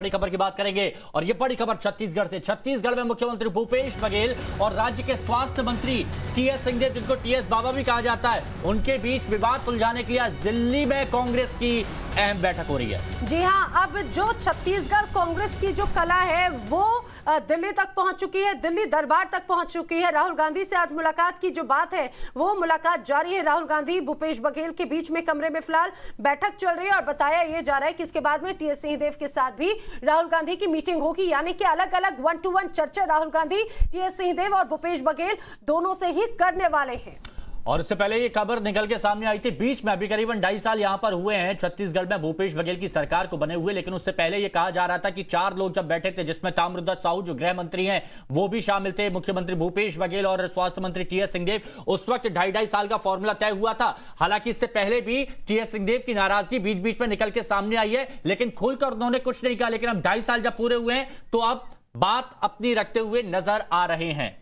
बड़ी खबर की बात करेंगे और ये बड़ी खबर छत्तीसगढ़ में मुख्यमंत्री भूपेश बघेल और राज्य के स्वास्थ्य मंत्री टीएस सिंहदेव, जिनको टीएस बाबा भी कहा जाता है, उनके बीच विवाद सुलझाने के लिए आज दिल्ली में कांग्रेस की अहम बैठक हो रही है। जी हां, अब जो छत्तीसगढ़ कांग्रेस की जो कला है वो दिल्ली तक पहुंच चुकी है, दिल्ली दरबार तक पहुंच चुकी है। राहुल गांधी से आज मुलाकात की जो बात है वो मुलाकात जारी है। राहुल गांधी भूपेश बघेल के बीच में कमरे में फिलहाल बैठक चल रही है और बताया यह जा रहा है कि इसके बाद में टीएस सिंहदेव के साथ भी राहुल गांधी की मीटिंग होगी, यानी कि अलग अलग 1-to-1 चर्चा राहुल गांधी, टीएस सिंहदेव और भूपेश बघेल दोनों से ही करने वाले हैं। और इससे पहले ये खबर निकल के सामने आई थी, बीच में अभी करीबन 2.5 साल यहां पर हुए हैं छत्तीसगढ़ में भूपेश बघेल की सरकार को बने हुए, लेकिन उससे पहले ये कहा जा रहा था कि 4 लोग जब बैठे थे, जिसमें ताम्रध्वज साहू जो गृह मंत्री हैं वो भी शामिल थे, मुख्यमंत्री भूपेश बघेल और स्वास्थ्य मंत्री टीएस सिंहदेव। उस वक्त 2.5 साल का फॉर्मूला तय हुआ था। हालांकि इससे पहले भी टीएस सिंहदेव की नाराजगी बीच बीच में निकल के सामने आई है, लेकिन खुलकर उन्होंने कुछ नहीं कहा। लेकिन अब 2.5 साल जब पूरे हुए हैं तो अब बात अपनी रखते हुए नजर आ रहे हैं।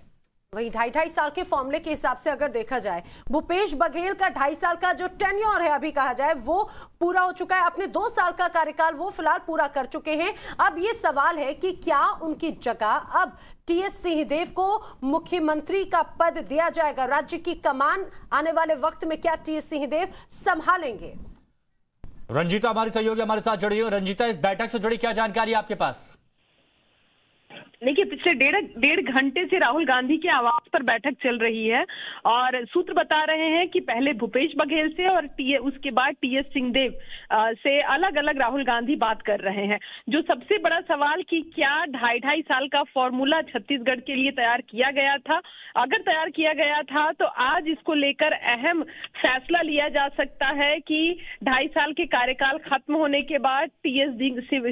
वही 2.5 साल के फॉर्मूले के हिसाब से अगर देखा जाए, भूपेश बघेल का 2.5 साल का जो टेन्योर है अभी कहा जाए वो पूरा हो चुका है। अपने 2 साल का कार्यकाल वो फिलहाल पूरा कर चुके हैं। अब ये सवाल है कि क्या उनकी जगह अब टीएस सिंहदेव को मुख्यमंत्री का पद दिया जाएगा? राज्य की कमान आने वाले वक्त में क्या टीएस सिंहदेव संभालेंगे? रंजीता हमारी सहयोगी हमारे साथ जुड़ी है। रंजीता, इस बैठक से जुड़ी क्या जानकारी आपके पास? देखिए, पिछले डेढ़ घंटे से राहुल गांधी के आवास पर बैठक चल रही है और सूत्र बता रहे हैं कि पहले भूपेश बघेल से और उसके बाद टीएस सिंहदेव से अलग अलग राहुल गांधी बात कर रहे हैं। जो सबसे बड़ा सवाल कि क्या 2.5 साल का फॉर्मूला छत्तीसगढ़ के लिए तैयार किया गया था? अगर तैयार किया गया था तो आज इसको लेकर अहम फैसला लिया जा सकता है कि 2.5 साल के कार्यकाल खत्म होने के बाद टीएस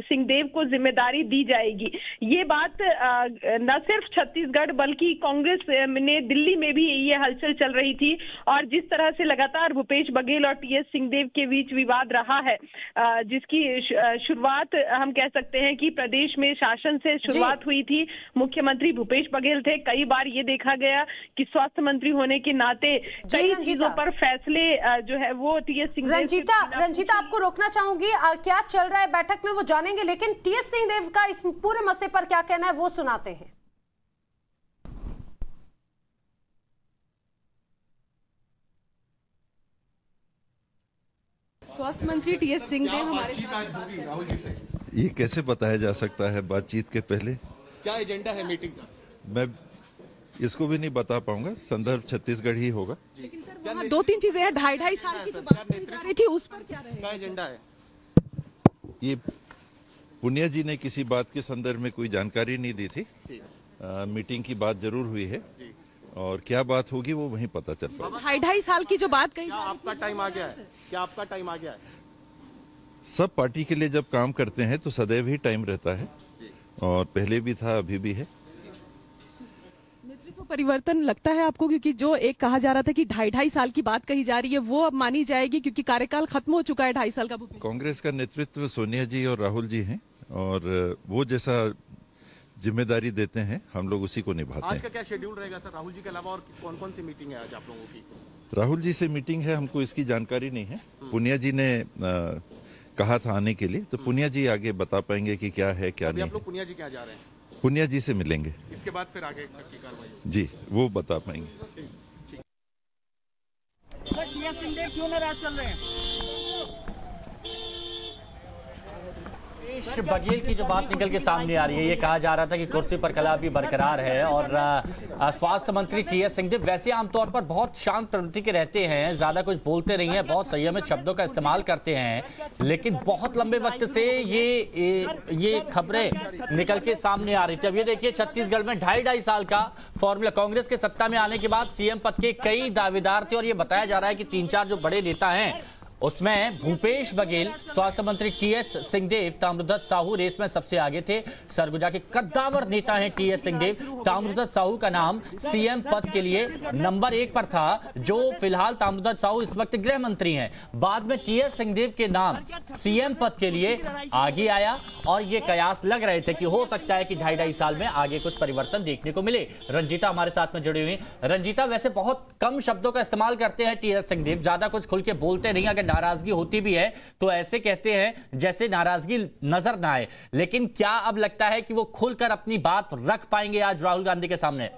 सिंहदेव को जिम्मेदारी दी जाएगी। ये बात न सिर्फ छत्तीसगढ़ बल्कि कांग्रेस ने दिल्ली में भी ये हलचल चल रही थी और जिस तरह से लगातार भूपेश बघेल और टीएस सिंहदेव के बीच विवाद रहा है, जिसकी शुरुआत हम कह सकते हैं कि प्रदेश में शासन से शुरुआत हुई थी। मुख्यमंत्री भूपेश बघेल थे। कई बार ये देखा गया कि स्वास्थ्य मंत्री होने के नाते कई चीजों पर फैसले जो है वो टीएस सिंहदेव। रंजीता, आपको रोकना चाहूंगी, क्या चल रहा है बैठक में वो जानेंगे, लेकिन टीएस सिंहदेव का इस पूरे मसले पर क्या कहना है वो सुनाते हैं। स्वास्थ्य मंत्री टीएस सिंहदेव हमारे साथ। ये कैसे बताया जा सकता है बातचीत के पहले? क्या एजेंडा है मीटिंग का? मैं इसको भी नहीं बता पाऊंगा, संदर्भ छत्तीसगढ़ ही होगा। लेकिन सर वहाँ 2-3 चीजें हैं। 2.5 साल की जो बात कही जा रही थी उस पर क्या रहेगा? क्या एजेंडा है? ये पुनिया जी ने किसी बात के संदर्भ में कोई जानकारी नहीं दी थी। मीटिंग की बात जरूर हुई है और क्या बात होगी वो वहीं पता चल पाएगा। 2.5 साल की जो बात कही जा रही थी, आपका टाइम आ गया है? क्या आपका टाइम आ गया है? सब पार्टी के लिए जब काम करते हैं तो सदैव ही टाइम रहता है और पहले भी था, अभी भी है। नेतृत्व परिवर्तन लगता है आपको? क्योंकि जो एक कहा जा रहा था कि 2.5 साल की बात कही जा रही है वो अब मानी जाएगी क्योंकि कार्यकाल खत्म हो चुका है 2.5 साल का। कांग्रेस का नेतृत्व सोनिया जी और राहुल जी हैं और वो जैसा जिम्मेदारी देते हैं हम लोग उसी को निभाते हैं। आज का क्या शेड्यूल रहेगा सर? राहुल जी के अलावा और कौन कौन सी मीटिंग है आज आप लोगों की? राहुल जी से मीटिंग है, हमको इसकी जानकारी नहीं है। पुनिया जी ने कहा था आने के लिए, तो पुनिया जी आगे बता पाएंगे कि क्या है क्या नहीं। आप लोग पुनिया जी क्या जा रहे हैं? पुनिया जी से मिलेंगे, इसके बाद फिर आगे तक की कार्रवाई जी वो बता पाएंगे। टीएस सिंहदेव क्यों नाराज चल रहे हैं? भूपेश बघेल की जो बात निकल के सामने आ रही है, ये कहा जा रहा था कि कुर्सी पर कला भी बरकरार है और स्वास्थ्य मंत्री टीएस सिंहदेव वैसे आमतौर पर बहुत शांत प्रवृत्ति के रहते हैं, ज्यादा कुछ बोलते नहीं है, बहुत संयमित शब्दों का इस्तेमाल करते हैं, लेकिन बहुत लंबे वक्त से ये खबरें निकल के सामने आ रही थी। अब ये देखिए, छत्तीसगढ़ में 2.5 साल का फॉर्मूला, कांग्रेस के सत्ता में आने के बाद सीएम पद के कई दावेदार थे और ये बताया जा रहा है कि 3-4 जो बड़े नेता हैं उसमें भूपेश बघेल, स्वास्थ्य मंत्री टीएस सिंहदेव, ताम्रध्वज साहू रेस में सबसे आगे थे। सरगुजा के कद्दावर नेता हैं टीएस सिंहदेव। ताम्रध्वज साहू का नाम सीएम पद के लिए नंबर 1 पर था, जो फिलहाल ताम्रध्वज साहू इस वक्त गृह मंत्री हैं। बाद में टीएस सिंहदेव के नाम सीएम पद के लिए आगे आया और ये कयास लग रहे थे कि हो सकता है कि 2.5 साल में आगे कुछ परिवर्तन देखने को मिले। रंजीता हमारे साथ में जुड़ी हुई। रंजीता, वैसे बहुत कम शब्दों का इस्तेमाल करते हैं टीएस सिंहदेव, ज्यादा कुछ खुल के बोलते नहीं। अगर नाराजगी होती भी है तो ऐसे कहते हैं जैसे नाराजगी नजर ना आए, लेकिन क्या अब लगता है कि वो खुलकर अपनी बात रख पाएंगे आज राहुल गांधी के सामने?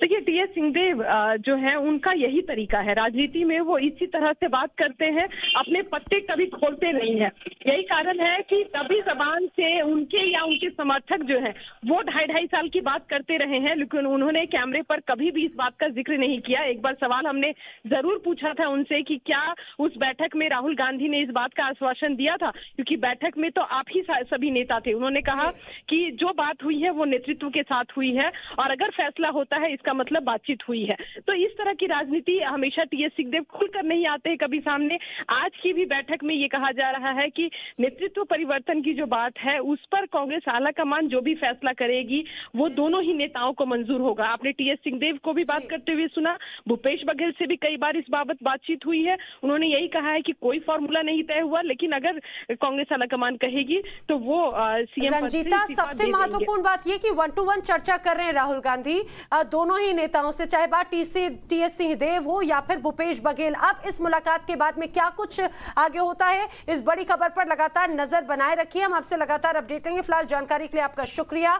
देखिए, टीएस सिंहदेव जो है उनका यही तरीका है राजनीति में, वो इसी तरह से बात करते हैं, अपने पत्ते कभी खोलते नहीं है। यही कारण है कि कभी जबान से उनके या उनके समर्थक जो है वो 2.5 साल की बात करते रहे हैं, लेकिन उन्होंने कैमरे पर कभी भी इस बात का जिक्र नहीं किया। एक बार सवाल हमने जरूर पूछा था उनसे कि क्या उस बैठक में राहुल गांधी ने इस बात का आश्वासन दिया था, क्योंकि बैठक में तो आप ही सभी नेता थे। उन्होंने कहा कि जो बात हुई है वो नेतृत्व के साथ हुई है और अगर फैसला होता है का मतलब बातचीत हुई है। तो इस तरह की राजनीति हमेशा टीएस सिंहदेव खुलकर नहीं आते हैं कभी सामने। आज की भी बैठक में ये कहा जा रहा है कि नेतृत्व परिवर्तन की जो बात है उस पर कांग्रेस आलाकमान जो भी फैसला करेगी वो दोनों ही नेताओं को मंजूर होगा। आपने टीएस सिंहदेव को भी बात करते हुए सुना, भूपेश बघेल से भी कई बार इस बाबत बातचीत हुई है। उन्होंने यही कहा है कि कोई फॉर्मूला नहीं तय हुआ, लेकिन अगर कांग्रेस आलाकमान कहेगी तो वो सीएम रंजीता, सबसे महत्वपूर्ण बात ये कि 1-to-1 चर्चा कर रहे हैं राहुल गांधी दोनों ही नेताओं से, चाहे बात टीएस सिंहदेव हो या फिर भूपेश बघेल। अब इस मुलाकात के बाद में क्या कुछ आगे होता है, इस बड़ी खबर पर लगातार नजर बनाए रखिए। हम आपसे लगातार अपडेट करेंगे। फिलहाल जानकारी के लिए आपका शुक्रिया।